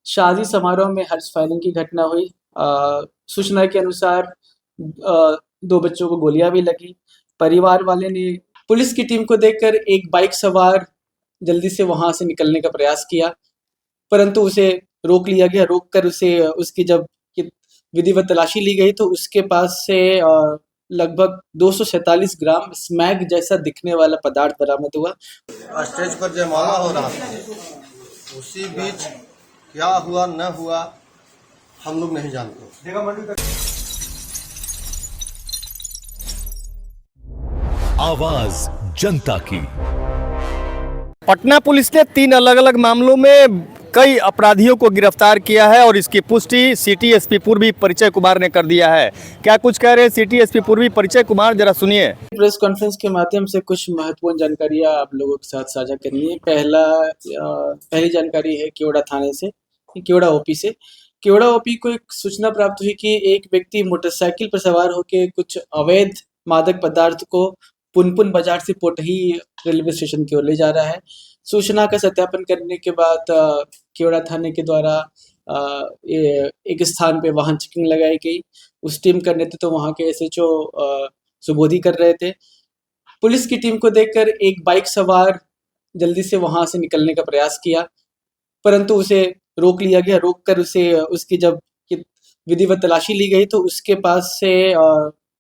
शादी समारोह में हर्ष फायरिंग की घटना हुई। सूचना के अनुसार दो बच्चों को गोलियां भी लगी। परिवार वाले ने पुलिस की टीम को देखकर एक बाइक सवार जल्दी से वहां से निकलने का प्रयास किया, परंतु उसे रोक लिया गया। रोककर उसे उसकी जब विधिवत तलाशी ली गई तो उसके पास से लगभग 247 ग्राम स्मैग जैसा दिखने वाला पदार्थ बरामद हुआ। स्टेज पर जयमाला हो रहा था, उसी बीच क्या हुआ न हुआ हम लोग नहीं जानते। आवाज जनता की। पटना पुलिस ने 3 अलग अलग मामलों में कई अपराधियों को गिरफ्तार किया है और इसकी पुष्टि सिटी एसपी पूर्वी परिचय कुमार ने कर दिया है। क्या कुछ कह रहे हैं सिटी एसपी पूर्वी परिचय कुमार, जरा सुनिए। प्रेस कॉन्फ्रेंस के माध्यम से कुछ महत्वपूर्ण जानकारियां आप लोगों के साथ साझा करनी है। पहली जानकारी है केवड़ा थाने से, केवड़ा ओपी से। केवड़ा ओपी को एक सूचना प्राप्त हुई कि एक व्यक्ति मोटरसाइकिल पर सवार होकर कुछ अवैध मादक पदार्थ को पुनपुन बाजार से पोटही रेलवे स्टेशन की ओर ले जा रहा है। सूचना का सत्यापन करने के बाद केवड़ा थाने के द्वारा एक स्थान पे वाहन चेकिंग लगाई गई। उस टीम का नेतृत्व वहाँ के एसएचओ सुबोधी कर रहे थे। पुलिस की टीम को देखकर एक बाइक सवार जल्दी से वहां से निकलने का प्रयास किया, परंतु उसे रोक लिया गया। रोककर उसे उसकी जब विधिवत तलाशी ली गई तो उसके पास से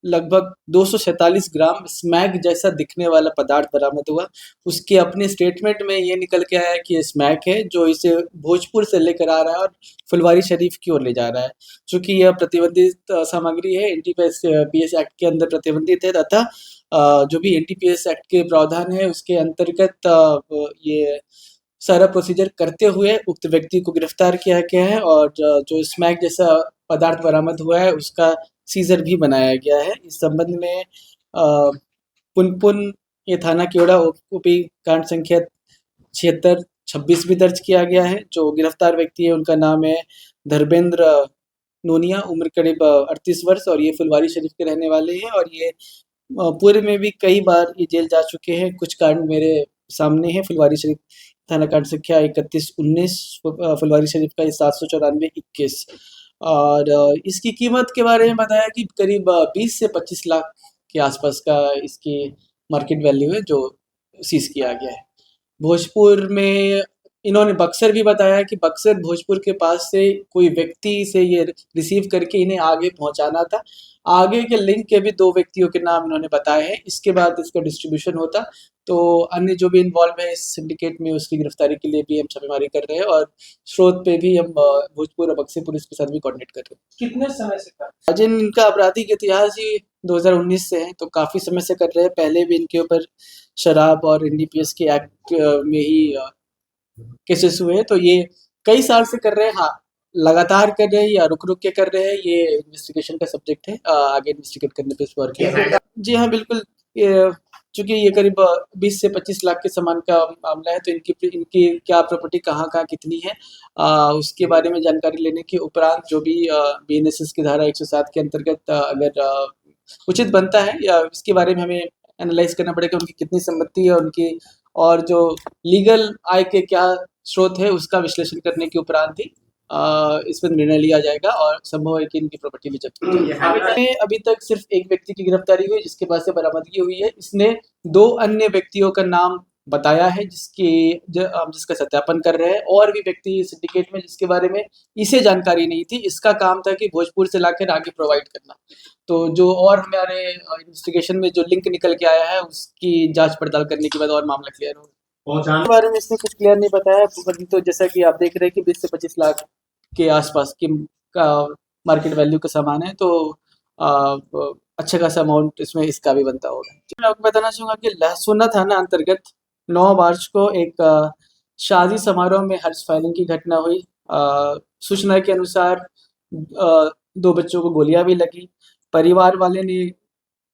लगभग 247 ग्राम स्मैग जैसा दिखने वाला पदार्थ बरामद हुआ। उसके अपने स्टेटमेंट में ये निकल के आया कि ये स्मैग है, जो इसे भोजपुर से लेकर आ रहा है और फुलवारी शरीफ की ओर ले जा रहा है। चूंकि यह प्रतिबंधित सामग्री है, एनडीपीएस एक्ट के अंदर प्रतिबंधित है, तथा जो भी एनडीपीएस एक्ट के प्रावधान है उसके अंतर्गत ये सारा प्रोसीजर करते हुए उक्त व्यक्ति को गिरफ्तार किया गया है और जो स्मैग जैसा पदार्थ बरामद हुआ है उसका सीजर भी बनाया गया है। इस संबंध में पुनपुन ये थाना केवड़ा ओपी कांड संख्या 7626 भी दर्ज किया गया है। जो गिरफ्तार व्यक्ति है उनका नाम है धर्मेंद्र नोनिया, उम्र करीब 38 वर्ष, और ये फुलवारी शरीफ के रहने वाले हैं। और ये पूर्व में भी कई बार ये जेल जा चुके हैं। कुछ कांड मेरे सामने है। फुलवारी शरीफ थाना कांड संख्या 3119, फुलवारी शरीफ का 794-21। और इसकी कीमत के बारे में बताया कि करीब 20 से 25 लाख के आसपास का इसकी मार्केट वैल्यू है, जो सीज किया गया है। भोजपुर में इन्होंने बक्सर भी बताया कि बक्सर भोजपुर के पास से कोई व्यक्ति से ये रिसीव करके इन्हें आगे पहुंचाना था। आगे के लिंक के भी 2 व्यक्तियों के नाम इन्होंने बताए हैं। इसके बाद इसका डिस्ट्रीब्यूशन होता तो अन्य जो भी इन्वॉल्व है इस सिंडिकेट में उसकी गिरफ्तारी के लिए भी हम छापेमारी कर रहे हैं और स्रोत पे भी हम भोजपुर और बक्सर पुलिस के साथ भी कोऑर्डिनेट कर रहे हैं। कितने समय से कर अजय, इनका आपराधिक इतिहास ही 2019 से है, तो काफ़ी समय से कर रहे हैं। पहले भी इनके ऊपर शराब और एनडीपीएस के एक्ट में ही केसेस हुए हैं, तो ये कई साल से कर रहे हैं। हाँ, लगातार कर रहे हैं या रुक-रुक के कर रहे हैं, ये इन्वेस्टिगेशन का सब्जेक्ट है। आगे इन्वेस्टिगेट करने पे इस पर किया। जी हाँ, बिल्कुल। ये चूँकि ये करीब 20 से 25 लाख के सामान का मामला है, तो इनकी क्या प्रॉपर्टी कहाँ-कहाँ कितनी है, उसके बारे में जानकारी लेने के उपरांत जो भी बीएनएसएस की धारा 107 के अंतर्गत अगर उचित बनता है या इसके बारे में हमें एनालाइज़ करना पड़ेगा उनकी कितनी संपत्ति है, उनकी और जो लीगल आय के क्या स्रोत है उसका विश्लेषण करने के उपरांत ही इस पर निर्णय लिया जाएगा और संभव है कि इनकी प्रॉपर्टी भी जब्त की जाएगी। अभी तक सिर्फ एक व्यक्ति की गिरफ्तारी हुई जिसके पास से बरामदगी हुई है। इसने 2 अन्य व्यक्तियों का नाम बताया है जिसका सत्यापन कर रहे हैं। और भी व्यक्ति सिंडिकेट में जिसके बारे में इसे जानकारी नहीं थी, इसका काम था कि भोजपुर से लाकर आगे प्रोवाइड करना। तो जो और हमारे इन्वेस्टिगेशन में जो लिंक निकल के आया है उसकी जांच पड़ताल करने के बाद और मामला क्लियर होगा। इसके बारे में इसने कुछ क्लियर नहीं बताया, तो जैसा कि आप देख रहे हैं कि 20 से 25 लाख के आसपास की का मार्केट वैल्यू का सामान है, तो अच्छा खासा अमाउंट इसमें इसका भी बनता होगा। मैं आपको बताना चाहूँगा कि लहसुना थाना अंतर्गत 9 मार्च को एक शादी समारोह में हर्ष फायरिंग की घटना हुई। सूचना के अनुसार 2 बच्चों को गोलियां भी लगी। परिवार वाले ने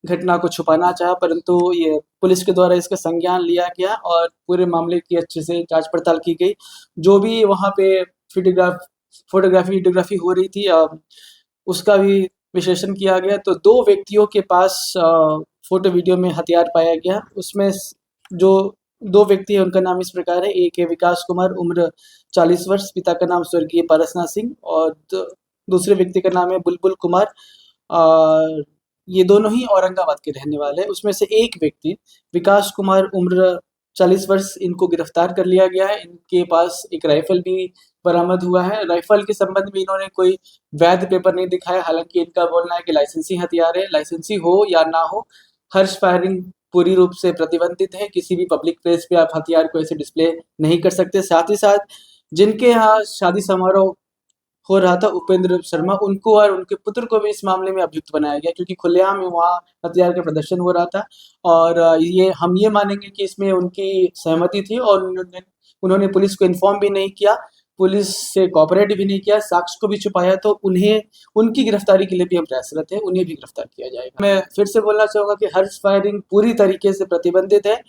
घटना को छुपाना चाहा, परंतु ये पुलिस के द्वारा इसका संज्ञान लिया गया और पूरे मामले की अच्छे से जांच पड़ताल की गई। जो भी वहाँ पे वीडियोग्राफी हो रही थी, उसका भी विश्लेषण किया गया। तो 2 व्यक्तियों के पास फोटो वीडियो में हथियार पाया गया। उसमें जो दो व्यक्ति हैं, उनका नाम इस प्रकार है। एक है विकास कुमार, उम्र 40 वर्ष, पिता का नाम स्वर्गीय पारसनाथ सिंह, और दूसरे व्यक्ति का नाम है बुलबुल कुमार। ये दोनों ही औरंगाबाद के रहने वाले हैं। उसमें से एक व्यक्ति विकास कुमार, उम्र 40 वर्ष, इनको गिरफ्तार कर लिया गया है। इनके पास एक राइफल भी बरामद हुआ है। राइफल के संबंध में इन्होंने कोई वैध पेपर नहीं दिखाया, हालांकि इनका बोलना है कि लाइसेंसी हथियार है। लाइसेंसी हो या ना हो, हर्ष फायरिंग पूरी रूप से प्रतिबंधित है। किसी भी पब्लिक प्लेस पे आप हथियार को ऐसे डिस्प्ले नहीं कर सकते। साथ ही साथ जिनके यहाँ शादी समारोह हो रहा था, उपेंद्र शर्मा, उनको और उनके पुत्र को भी इस मामले में अभियुक्त बनाया गया, क्योंकि खुलेआम वहाँ हथियार का प्रदर्शन हो रहा था। और हम ये मानेंगे कि इसमें उनकी सहमति थी, और उन्होंने पुलिस को इन्फॉर्म भी नहीं किया, पुलिस से कोऑपरेट भी नहीं किया, साक्ष्य को भी छुपाया। तो उन्हें, उनकी गिरफ्तारी के लिए भी हम प्रयासरत हैं, उन्हें भी गिरफ्तार किया जाएगा। मैं फिर से बोलना चाहूँगा कि हर्ष फायरिंग पूरी तरीके से प्रतिबंधित है।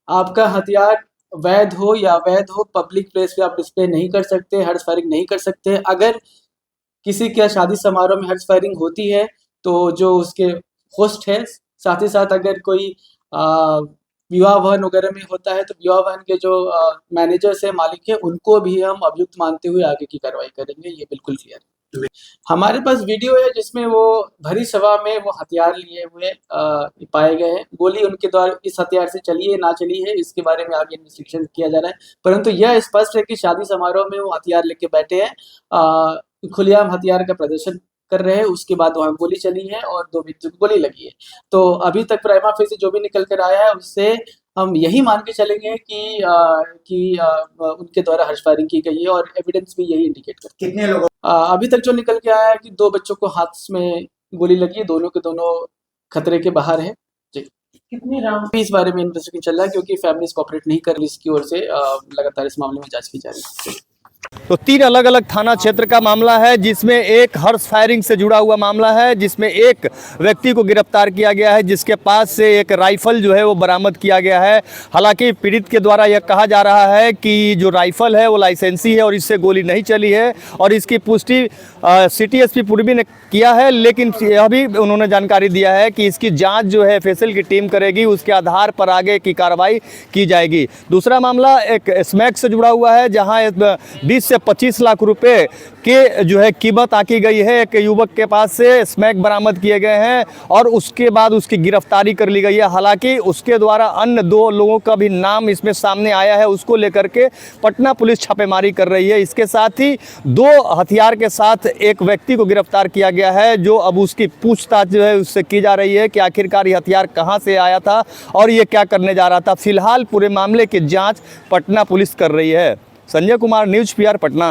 आपका हथियार वैध हो या अवैध हो, पब्लिक प्लेस पे आप डिस्प्ले नहीं कर सकते, हर्ष फायरिंग नहीं कर सकते। अगर किसी के शादी समारोह में हर्ष फायरिंग होती है तो जो उसके होस्ट है, साथ ही साथ अगर कोई विवाह भवन वगैरह में होता है तो विवाह भवन के जो मैनेजर्स है, मालिक है, उनको भी हम अभियुक्त मानते हुए आगे की कार्रवाई करेंगे, ये बिल्कुल क्लियर है। हमारे पास वीडियो है जिसमें वो भरी सभा में वो हथियार लिए हुए पाए गए हैं। गोली उनके द्वारा इस हथियार से चली है ना चली है, इसके बारे में आगे इन्वेस्टिगेशन किया जा रहा है, परंतु यह स्पष्ट है कि शादी समारोह में वो हथियार लेके बैठे हैं, खुलेआम हथियार का प्रदर्शन कर रहे हैं। उसके बाद वहाँ गोली चली है और दो व्यक्तियों को गोली लगी है। तो अभी तक प्राइमा फेसी जो भी निकल कर आया है, उससे हम यही मान के चलेंगे कि उनके द्वारा हर्ष फायरिंग की गई है, और एविडेंस भी यही इंडिकेट करता है। कितने लोगों अभी तक जो निकल के आया है कि दो बच्चों को हाथ में गोली लगी है, दोनों के दोनों खतरे के बाहर है जी। कितने राउंड अभी इस बारे में इन्वेस्टिगेशन चल रहा है, क्योंकि फैमिलीज कोऑपरेट नहीं कर रही, इसकी ओर से लगातार इस मामले में जांच की जा रही है। तो 3 अलग अलग थाना क्षेत्र का मामला है, जिसमें एक हर्ष फायरिंग से जुड़ा हुआ मामला है, जिसमें एक व्यक्ति को गिरफ्तार किया गया है, जिसके पास से एक राइफल जो है वो बरामद किया गया है। हालांकि पीड़ित के द्वारा यह कहा जा रहा है कि जो राइफल है वो लाइसेंसी है और इससे गोली नहीं चली है, और इसकी पुष्टि सिटी एसपी पूर्वी ने किया है। लेकिन यह भी उन्होंने जानकारी दिया है कि इसकी जाँच जो है फेसल की टीम करेगी, उसके आधार पर आगे की कार्रवाई की जाएगी। दूसरा मामला एक स्मैक से जुड़ा हुआ है, जहाँ 20 से 25 लाख रुपए के जो है कीमत आकी गई है। एक युवक के पास से स्मैक बरामद किए गए हैं और उसके बाद उसकी गिरफ्तारी कर ली गई है। हालांकि उसके द्वारा अन्य 2 लोगों का भी नाम इसमें सामने आया है, उसको लेकर के पटना पुलिस छापेमारी कर रही है। इसके साथ ही 2 हथियार के साथ एक व्यक्ति को गिरफ्तार किया गया है, जो अब उसकी पूछताछ जो है उससे की जा रही है कि आखिरकार ये हथियार कहाँ से आया था और ये क्या करने जा रहा था। फिलहाल पूरे मामले की जाँच पटना पुलिस कर रही है। Sanjay Kumar, news PR, Patna.